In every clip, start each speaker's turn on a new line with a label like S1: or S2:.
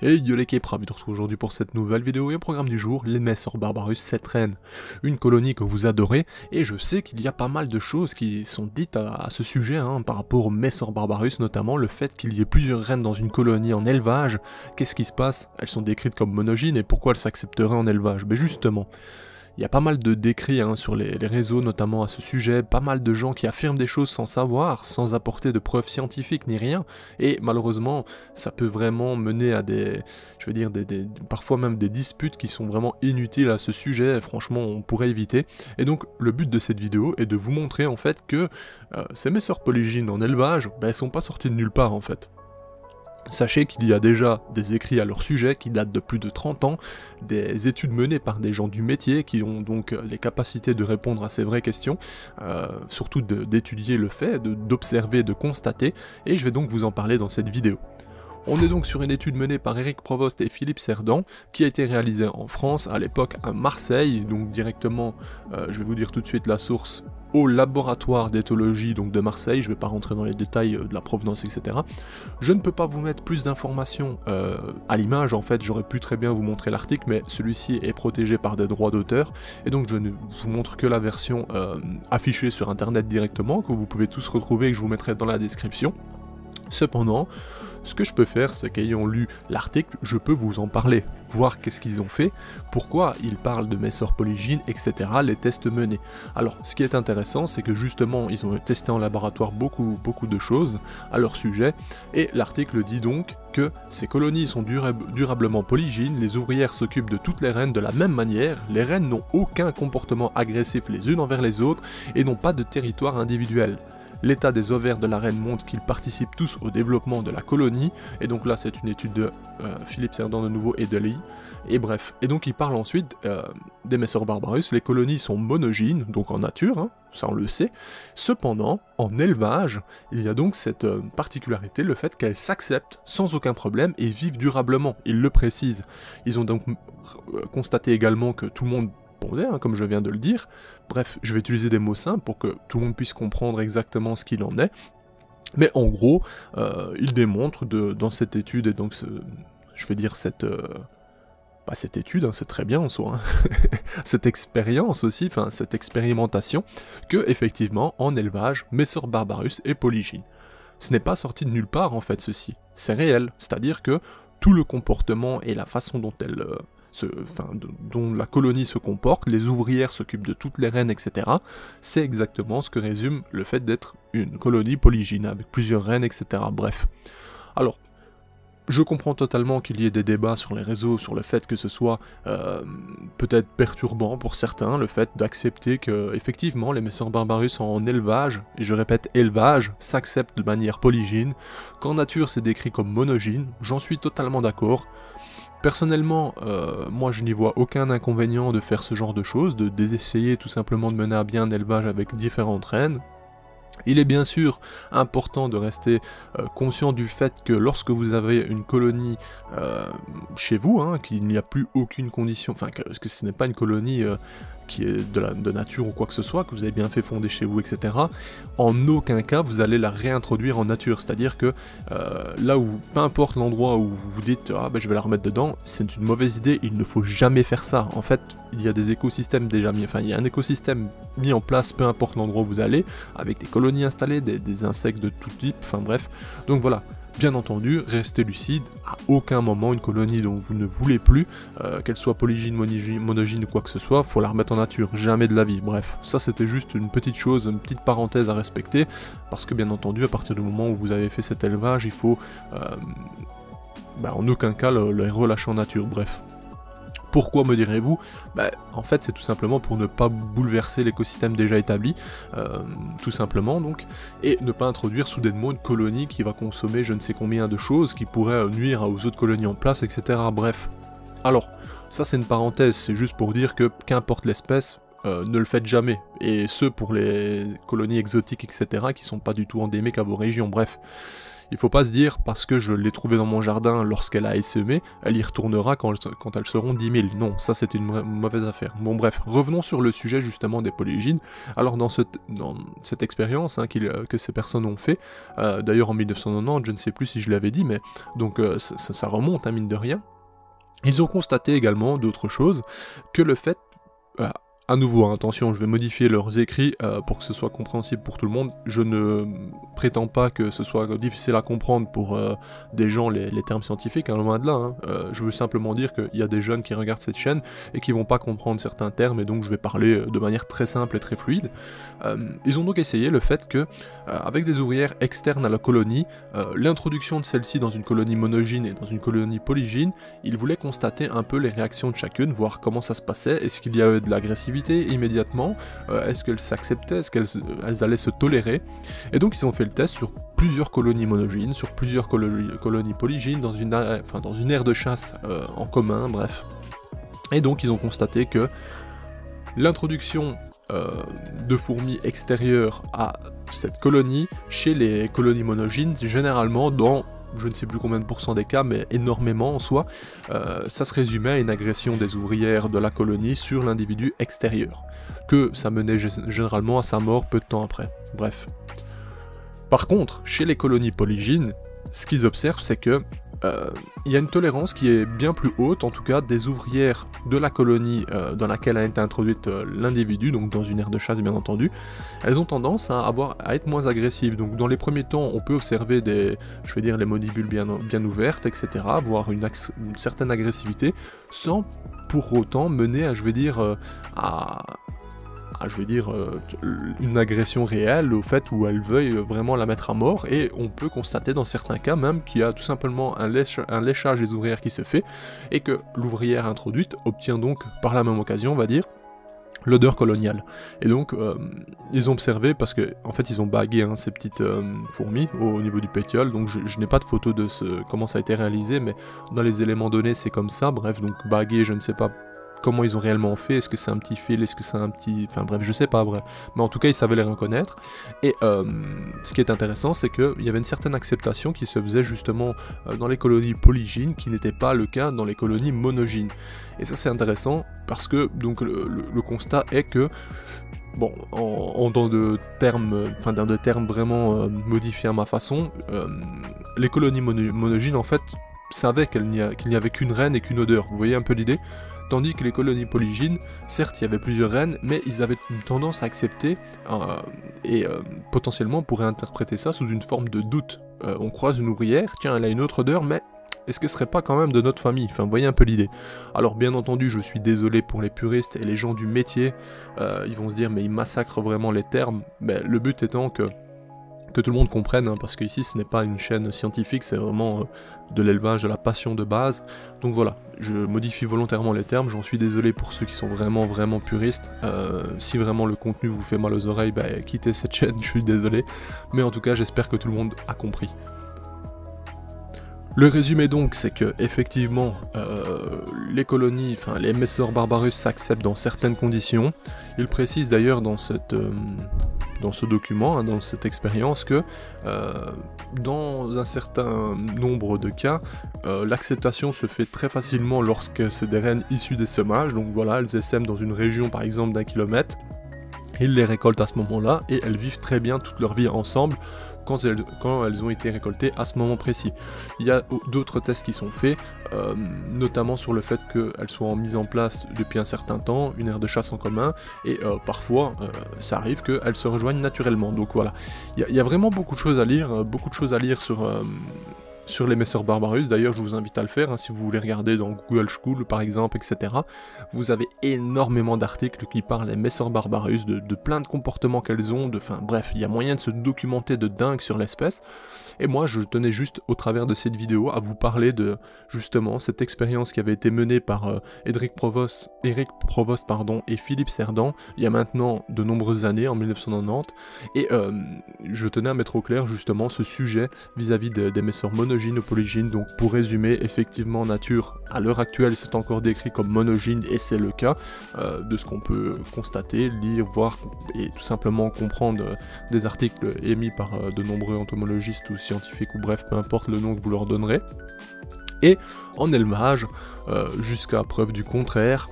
S1: Et yo les Képra, je vous retrouve aujourd'hui pour cette nouvelle vidéo et au programme du jour, les Messor Barbarus 7 reines. Une colonie que vous adorez, et je sais qu'il y a pas mal de choses qui sont dites à ce sujet, par rapport aux Messor Barbarus, notamment le fait qu'il y ait plusieurs reines dans une colonie en élevage. Qu'est-ce qui se passe? Elles sont décrites comme monogynes, et pourquoi elles s'accepteraient en élevage? Mais justement, il y a pas mal de décrits sur les réseaux, notamment à ce sujet, pas mal de gens qui affirment des choses sans savoir, sans apporter de preuves scientifiques ni rien, et malheureusement, ça peut vraiment mener à parfois même des disputes qui sont vraiment inutiles à ce sujet, et franchement, on pourrait éviter. Et donc, le but de cette vidéo est de vous montrer en fait que ces Messor polygynes en élevage, elles sont pas sorties de nulle part en fait. Sachez qu'il y a déjà des écrits à leur sujet qui datent de plus de 30 ans, des études menées par des gens du métier qui ont donc les capacités de répondre à ces vraies questions, surtout d'étudier le fait, d'observer, de constater, et je vais donc vous en parler dans cette vidéo. On est donc sur une étude menée par Eric Provost et Philippe Cerdan, qui a été réalisée en France, à l'époque à Marseille, donc directement, je vais vous dire tout de suite la source, au laboratoire d'éthologie donc de Marseille. Je ne vais pas rentrer dans les détails de la provenance, etc. Je ne peux pas vous mettre plus d'informations à l'image, en fait, j'aurais pu très bien vous montrer l'article, mais celui-ci est protégé par des droits d'auteur, et donc je ne vous montre que la version affichée sur internet directement, que vous pouvez tous retrouver et que je vous mettrai dans la description. Cependant, ce que je peux faire, c'est qu'ayant lu l'article, je peux vous en parler, voir qu'est-ce qu'ils ont fait, pourquoi ils parlent de Messor polygynes, etc., les tests menés. Alors, ce qui est intéressant, c'est que justement, ils ont testé en laboratoire beaucoup de choses à leur sujet, et l'article dit donc que ces colonies sont durablement polygynes, les ouvrières s'occupent de toutes les reines de la même manière, les reines n'ont aucun comportement agressif les unes envers les autres, et n'ont pas de territoire individuel. L'état des ovaires de la reine montre qu'ils participent tous au développement de la colonie, et donc là c'est une étude de Philippe Cerdan de nouveau et de Lee, et bref. Et donc il parle ensuite des Messor Barbarus, les colonies sont monogynes, donc en nature, ça on le sait, cependant, en élevage, il y a donc cette particularité, le fait qu'elles s'acceptent sans aucun problème et vivent durablement, ils le précisent. Ils ont donc constaté également que tout le monde comme je viens de le dire. Bref, je vais utiliser des mots simples pour que tout le monde puisse comprendre exactement ce qu'il en est. Mais en gros, il démontre dans cette étude, et donc cette étude, c'est très bien en soi, cette expérience aussi, cette expérimentation, que effectivement, en élevage, Messor Barbarus est polygyne. Ce n'est pas sorti de nulle part en fait ceci, c'est réel, c'est-à-dire que tout le comportement et la façon dont dont la colonie se comporte, les ouvrières s'occupent de toutes les reines, etc. C'est exactement ce que résume le fait d'être une colonie polygyne, avec plusieurs reines, etc. Bref. Alors, je comprends totalement qu'il y ait des débats sur les réseaux sur le fait que ce soit peut-être perturbant pour certains, le fait d'accepter que, effectivement, les Messor Barbarus en élevage, et je répète élevage, s'acceptent de manière polygyne, qu'en nature c'est décrit comme monogyne, j'en suis totalement d'accord. Personnellement, moi je n'y vois aucun inconvénient de faire ce genre de choses, d'essayer tout simplement de mener à bien un élevage avec différentes reines. Il est bien sûr important de rester conscient du fait que lorsque vous avez une colonie chez vous, qu'il n'y a plus aucune condition, que ce n'est pas une colonie qui est de nature ou quoi que ce soit, que vous avez bien fait fonder chez vous, etc., en aucun cas vous allez la réintroduire en nature, c'est-à-dire que là où, peu importe l'endroit où vous vous dites je vais la remettre dedans, c'est une mauvaise idée, il ne faut jamais faire ça. En fait, il y a des écosystèmes déjà il y a un écosystème mis en place, peu importe l'endroit où vous allez, avec des colonies installées, des insectes de tout type, bref, donc voilà. Bien entendu, restez lucide, à aucun moment une colonie dont vous ne voulez plus, qu'elle soit polygyne, monogyne ou quoi que ce soit, faut la remettre en nature, jamais de la vie. Bref, ça c'était juste une petite chose, une petite parenthèse à respecter, parce que bien entendu, à partir du moment où vous avez fait cet élevage, il faut en aucun cas le relâcher en nature, bref. Pourquoi, me direz-vous? En fait c'est tout simplement pour ne pas bouleverser l'écosystème déjà établi, tout simplement donc, et ne pas introduire soudainement une colonie qui va consommer je ne sais combien de choses, qui pourraient nuire aux autres colonies en place, etc. Bref. Alors, ça c'est une parenthèse, c'est juste pour dire que qu'importe l'espèce, ne le faites jamais, et ce pour les colonies exotiques, etc., qui sont pas du tout endémiques à vos régions, bref. Il faut pas se dire, parce que je l'ai trouvée dans mon jardin lorsqu'elle a essaimé, elle y retournera quand elles seront 10 000. Non, ça c'était une mauvaise affaire. Bon bref, revenons sur le sujet justement des polygynes. Alors dans cette expérience hein, que ces personnes ont fait, d'ailleurs en 1990, je ne sais plus si je l'avais dit, mais donc ça remonte à mine de rien, ils ont constaté également d'autres choses, que le fait... à nouveau, hein, attention, je vais modifier leurs écrits pour que ce soit compréhensible pour tout le monde. Je ne prétends pas que ce soit difficile à comprendre pour des gens les termes scientifiques, hein, loin de là. Hein. Je veux simplement dire qu'il y a des jeunes qui regardent cette chaîne et qui vont pas comprendre certains termes, et donc je vais parler de manière très simple et très fluide. Ils ont donc essayé le fait que, avec des ouvrières externes à la colonie, l'introduction de celle-ci dans une colonie monogyne et dans une colonie polygyne, ils voulaient constater un peu les réactions de chacune, voir comment ça se passait, est-ce qu'il y avait de l'agressivité immédiatement, est-ce qu'elles s'acceptaient, est-ce qu'elles allaient se tolérer, et donc ils ont fait le test sur plusieurs colonies monogynes, sur plusieurs colonies polygynes, dans une aire de chasse en commun, bref. Et donc ils ont constaté que l'introduction de fourmis extérieures à cette colonie, chez les colonies monogynes, généralement dans je ne sais plus combien de pourcents des cas, mais énormément en soi, ça se résumait à une agression des ouvrières de la colonie sur l'individu extérieur, que ça menait généralement à sa mort peu de temps après. Bref. Par contre, chez les colonies polygynes, ce qu'ils observent, c'est que il y a une tolérance qui est bien plus haute, en tout cas des ouvrières de la colonie dans laquelle a été introduite l'individu, donc dans une aire de chasse bien entendu. Elles ont tendance à être moins agressives, donc dans les premiers temps on peut observer les mandibules bien ouvertes, etc., voire une certaine agressivité, sans pour autant mener à une agression réelle au fait où elle veuille vraiment la mettre à mort, et on peut constater dans certains cas même qu'il y a tout simplement un léchage des ouvrières qui se fait, et que l'ouvrière introduite obtient donc par la même occasion, on va dire, l'odeur coloniale. Et donc ils ont observé, parce que en fait ils ont bagué hein, ces petites fourmis au niveau du pétiole, donc je n'ai pas de photo de comment ça a été réalisé, mais dans les éléments donnés c'est comme ça, bref, donc bagué, je ne sais pas comment ils ont réellement fait, est-ce que c'est un petit fil, est-ce que c'est un petit... Enfin bref, je sais pas, bref. Mais en tout cas, ils savaient les reconnaître. Et ce qui est intéressant, c'est qu'il y avait une certaine acceptation qui se faisait justement dans les colonies polygynes, qui n'était pas le cas dans les colonies monogynes. Et ça, c'est intéressant, parce que donc le constat est que, bon, dans de termes vraiment modifiés à ma façon, les colonies monogynes, en fait, savaient qu'il n'y avait qu'une reine et qu'une odeur. Vous voyez un peu l'idée ? Tandis que les colonies polygynes, certes il y avait plusieurs reines, mais ils avaient une tendance à accepter et potentiellement on pourrait interpréter ça sous une forme de doute. On croise une ouvrière, tiens elle a une autre odeur, mais est-ce que ce serait pas quand même de notre famille? Enfin, vous voyez un peu l'idée. Alors bien entendu, je suis désolé pour les puristes et les gens du métier, ils vont se dire mais ils massacrent vraiment les termes, mais le but étant que tout le monde comprenne, hein, parce qu'ici ce n'est pas une chaîne scientifique, c'est vraiment de l'élevage, de la passion de base. Donc voilà, je modifie volontairement les termes, j'en suis désolé pour ceux qui sont vraiment puristes. Si vraiment le contenu vous fait mal aux oreilles, bah, quittez cette chaîne, je suis désolé. Mais en tout cas, j'espère que tout le monde a compris. Le résumé donc, c'est que effectivement, les colonies, enfin les Messor Barbarus s'acceptent dans certaines conditions. Il précise d'ailleurs dans ce document, hein, dans cette expérience, que dans un certain nombre de cas, l'acceptation se fait très facilement lorsque c'est des reines issues des semages. Donc voilà, elles essaiment dans une région par exemple d'1 kilomètre, ils les récoltent à ce moment-là et elles vivent très bien toute leur vie ensemble quand elles ont été récoltées à ce moment précis. Il y a d'autres tests qui sont faits, notamment sur le fait qu'elles soient mises en place depuis un certain temps, une aire de chasse en commun, et parfois ça arrive qu'elles se rejoignent naturellement. Donc voilà, il y a vraiment beaucoup de choses à lire, sur les Messor Barbarus. D'ailleurs je vous invite à le faire, hein, si vous voulez regarder dans Google School par exemple, etc. Vous avez énormément d'articles qui parlent des Messor Barbarus, de plein de comportements qu'elles ont, enfin bref, il y a moyen de se documenter de dingue sur l'espèce. Et moi je tenais juste au travers de cette vidéo à vous parler de justement cette expérience qui avait été menée par Eric Provost et Philippe Cerdan il y a maintenant de nombreuses années, en 1990, et je tenais à mettre au clair justement ce sujet vis-à-vis des Messor monogynes monogyne ou polygyne. Donc pour résumer, effectivement nature à l'heure actuelle c'est encore décrit comme monogyne et c'est le cas de ce qu'on peut constater, lire, voir et tout simplement comprendre des articles émis par de nombreux entomologistes ou scientifiques ou bref peu importe le nom que vous leur donnerez. Et en élevage, jusqu'à preuve du contraire,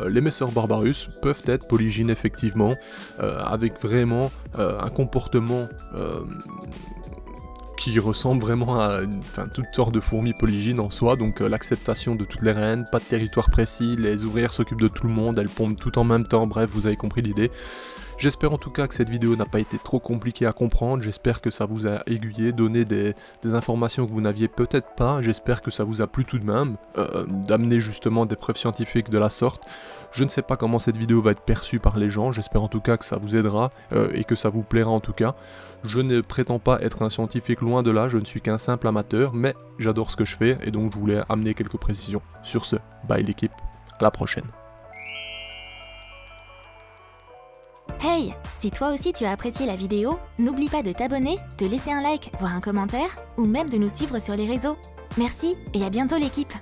S1: les Messer barbarus peuvent être polygynes effectivement, avec vraiment un comportement qui ressemble vraiment à toutes sortes de fourmis polygynes en soi, donc l'acceptation de toutes les reines, pas de territoire précis, les ouvrières s'occupent de tout le monde, elles pondent tout en même temps, bref vous avez compris l'idée. J'espère en tout cas que cette vidéo n'a pas été trop compliquée à comprendre, j'espère que ça vous a aiguillé, donné des informations que vous n'aviez peut-être pas, j'espère que ça vous a plu tout de même, d'amener justement des preuves scientifiques de la sorte. Je ne sais pas comment cette vidéo va être perçue par les gens, j'espère en tout cas que ça vous aidera et que ça vous plaira en tout cas. Je ne prétends pas être un scientifique, loin de là, je ne suis qu'un simple amateur, mais j'adore ce que je fais et donc je voulais amener quelques précisions. Sur ce, bye l'équipe, à la prochaine.
S2: Hey, si toi aussi tu as apprécié la vidéo, n'oublie pas de t'abonner, de laisser un like, voire un commentaire, ou même de nous suivre sur les réseaux. Merci et à bientôt l'équipe.